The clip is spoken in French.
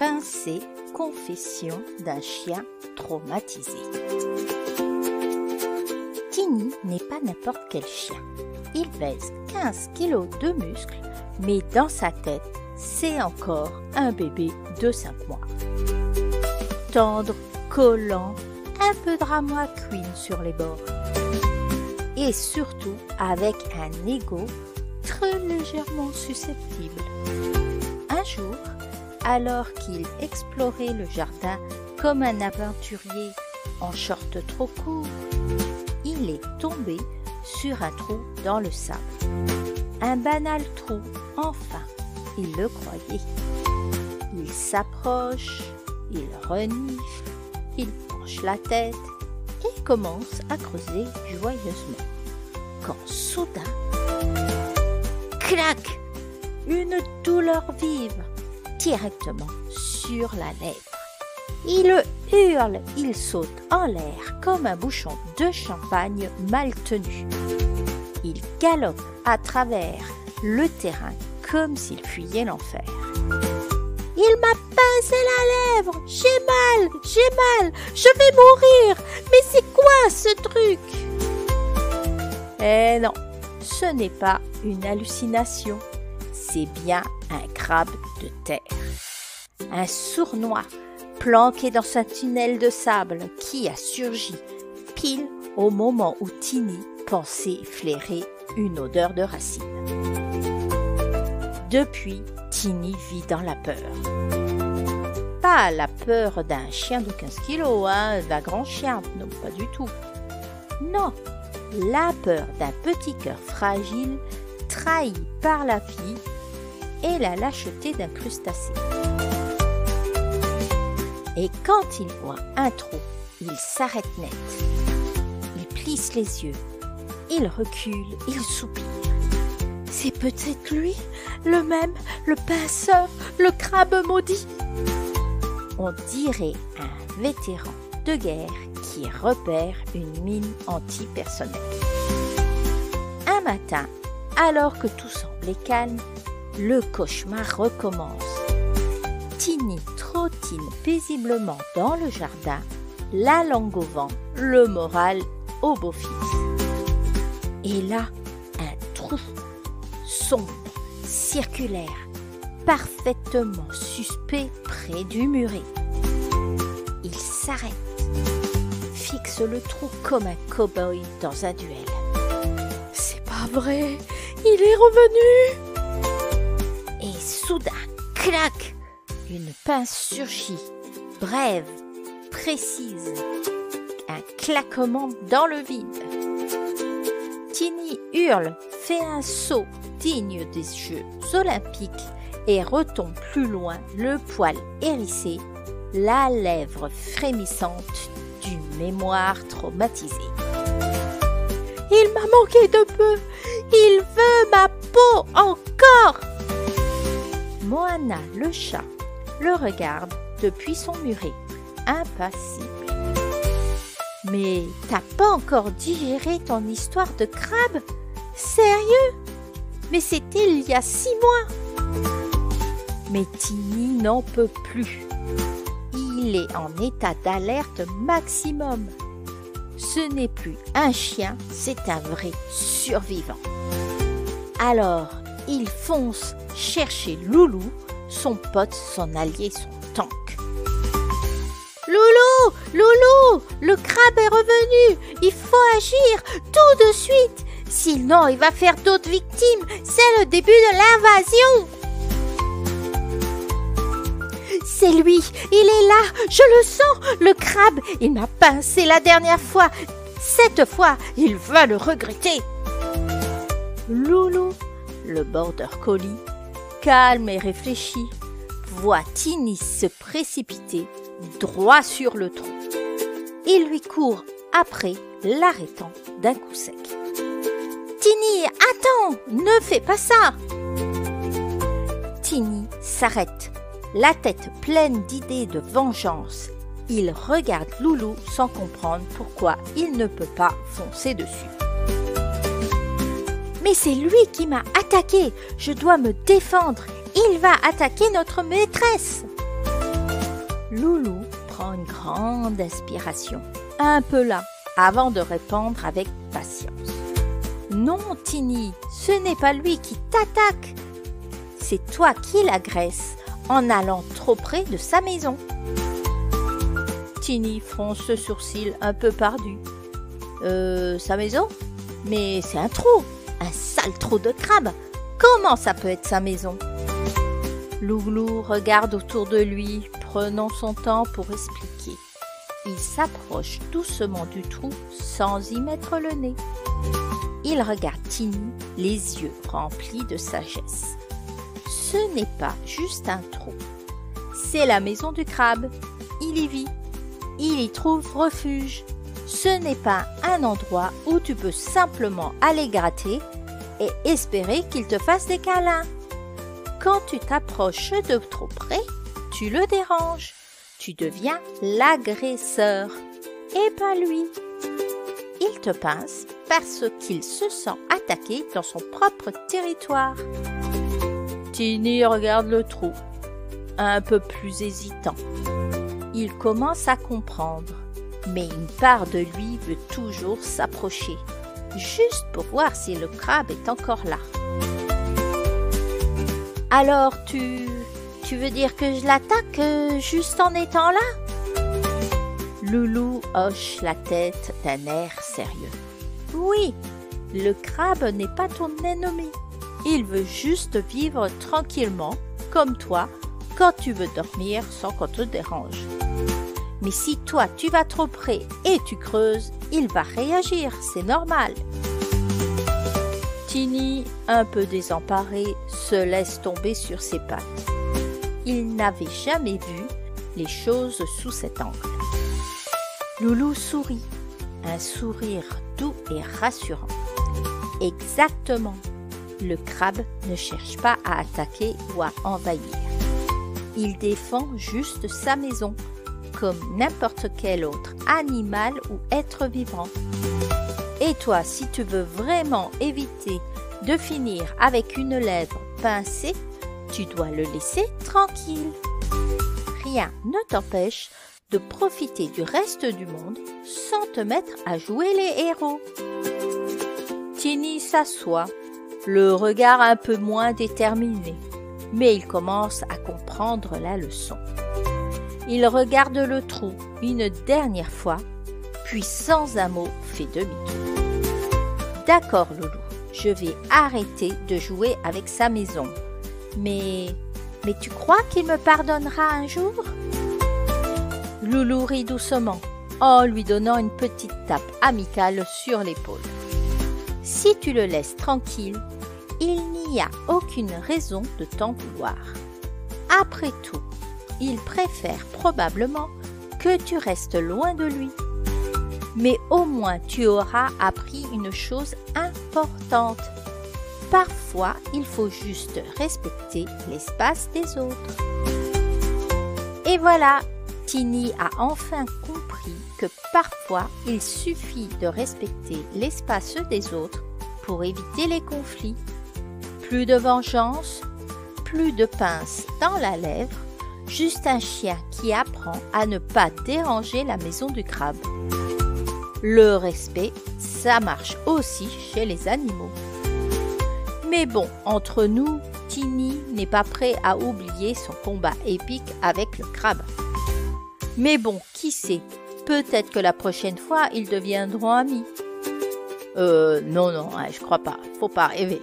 pincée confession d'un chien traumatisé. Tiny n'est pas n'importe quel chien. Il pèse 15 kilos de muscles, mais dans sa tête, c'est encore un bébé de 5 mois. Tendre, collant, un peu drama queen sur les bords. Et surtout avec un ego très légèrement susceptible. Un jour, alors qu'il explorait le jardin comme un aventurier en short trop court, il est tombé sur un trou dans le sable. Un banal trou, enfin, il le croyait. Il s'approche, il renifle, il penche la tête et commence à creuser joyeusement. Quand soudain, clac, une douleur vive directement sur la lèvre. Il hurle, il saute en l'air comme un bouchon de champagne mal tenu. Il galope à travers le terrain comme s'il fuyait l'enfer. Il m'a pincé la lèvre, j'ai mal, je vais mourir, mais c'est quoi ce truc? Eh non, ce n'est pas une hallucination, c'est bien un crabe de terre. Un sournois planqué dans un tunnel de sable qui a surgi pile au moment où Tiny pensait flairer une odeur de racine. Depuis, Tiny vit dans la peur. Pas la peur d'un chien de 15 kilos, d'un grand chien, non, pas du tout. Non, la peur d'un petit cœur fragile, trahi par la vie et la lâcheté d'un crustacé. Et quand il voit un trou, il s'arrête net. Il plisse les yeux, il recule, il soupire. C'est peut-être lui, le même, le pinceur, le crabe maudit. On dirait un vétéran de guerre qui repère une mine antipersonnelle. Un matin, alors que tout semblait calme, le cauchemar recommence. Tiny trottine paisiblement dans le jardin, la langue au vent, le moral au beau-fils. Et là, un trou sombre, circulaire, parfaitement suspect près du muret. Il s'arrête, fixe le trou comme un cow-boy dans un duel. C'est pas vrai, il est revenu! Et soudain, clac! Une pince surgit, brève, précise, un claquement dans le vide. Tiny hurle, fait un saut digne des Jeux olympiques et retombe plus loin, le poil hérissé, la lèvre frémissante du mémoire traumatisé. Il m'a manqué de peu, il veut ma peau encore. Moana, le chat, le regarde depuis son muret, impassible. Mais t'as pas encore digéré ton histoire de crabe? Sérieux? Mais c'était il y a 6 mois. Mais Tiny n'en peut plus. Il est en état d'alerte maximum. Ce n'est plus un chien, c'est un vrai survivant. Alors, il fonce chercher Loulou, son pote, son allié, son tank. Loulou, Loulou, le crabe est revenu, il faut agir tout de suite, sinon il va faire d'autres victimes, c'est le début de l'invasion. C'est lui, il est là, je le sens, le crabe, il m'a pincé la dernière fois, cette fois, il va le regretter. Loulou, le border collie, calme et réfléchi, voit Tiny se précipiter droit sur le trou. Il lui court après, l'arrêtant d'un coup sec. Tiny, attends, ne fais pas ça! Tiny s'arrête, la tête pleine d'idées de vengeance. Il regarde Loulou sans comprendre pourquoi il ne peut pas foncer dessus. Mais c'est lui qui m'a attaqué, je dois me défendre, il va attaquer notre maîtresse. Loulou prend une grande inspiration, un peu là, avant de répondre avec patience. Non, Tiny, ce n'est pas lui qui t'attaque. C'est toi qui l'agresse en allant trop près de sa maison. Tiny fronce le sourcil un peu perdu. Sa maison? Mais c'est un trou, un sale trou de crabe. Comment ça peut être sa maison? Loulou regarde autour de lui, prenant son temps pour expliquer. Il s'approche doucement du trou sans y mettre le nez. Il regarde Tiny, les yeux remplis de sagesse. Ce n'est pas juste un trou. C'est la maison du crabe. Il y vit. Il y trouve refuge. Ce n'est pas un endroit où tu peux simplement aller gratter et espérer qu'il te fasse des câlins. Quand tu t'approches de trop près, tu le déranges. Tu deviens l'agresseur et pas lui. Il te pince parce qu'il se sent attaqué dans son propre territoire. Tiny regarde le trou, un peu plus hésitant. Il commence à comprendre, mais une part de lui veut toujours s'approcher, juste pour voir si le crabe est encore là. Alors tu veux dire que je l'attaque juste en étant là? Loulou hoche la tête d'un air sérieux. Oui, le crabe n'est pas ton ennemi. Il veut juste vivre tranquillement, comme toi, quand tu veux dormir sans qu'on te dérange. Mais si toi tu vas trop près et tu creuses, il va réagir, c'est normal. Tiny, un peu désemparé, se laisse tomber sur ses pattes. Il n'avait jamais vu les choses sous cet angle. Loulou sourit, un sourire doux et rassurant. Exactement, le crabe ne cherche pas à attaquer ou à envahir. Il défend juste sa maison, comme n'importe quel autre animal ou être vivant. Et toi, si tu veux vraiment éviter de finir avec une lèvre pincée, tu dois le laisser tranquille. Rien ne t'empêche de profiter du reste du monde sans te mettre à jouer les héros. Tiny s'assoit, le regard un peu moins déterminé, mais il commence à comprendre la leçon. Il regarde le trou une dernière fois, puis sans un mot fait demi-tour. D'accord, Loulou, je vais arrêter de jouer avec sa maison. Mais tu crois qu'il me pardonnera un jour? Loulou rit doucement, en lui donnant une petite tape amicale sur l'épaule. Si tu le laisses tranquille, il n'y a aucune raison de t'en vouloir. Après tout, il préfère probablement que tu restes loin de lui. Mais au moins tu auras appris une chose importante. Parfois, il faut juste respecter l'espace des autres. Et voilà, Tiny a enfin compris que parfois, il suffit de respecter l'espace des autres pour éviter les conflits. Plus de vengeance, plus de pince dans la lèvre, juste un chien qui apprend à ne pas déranger la maison du crabe. Le respect, ça marche aussi chez les animaux. Mais bon, entre nous, Tiny n'est pas prêt à oublier son combat épique avec le crabe. Mais bon, qui sait, peut-être que la prochaine fois, ils deviendront amis. Non, je crois pas, faut pas rêver.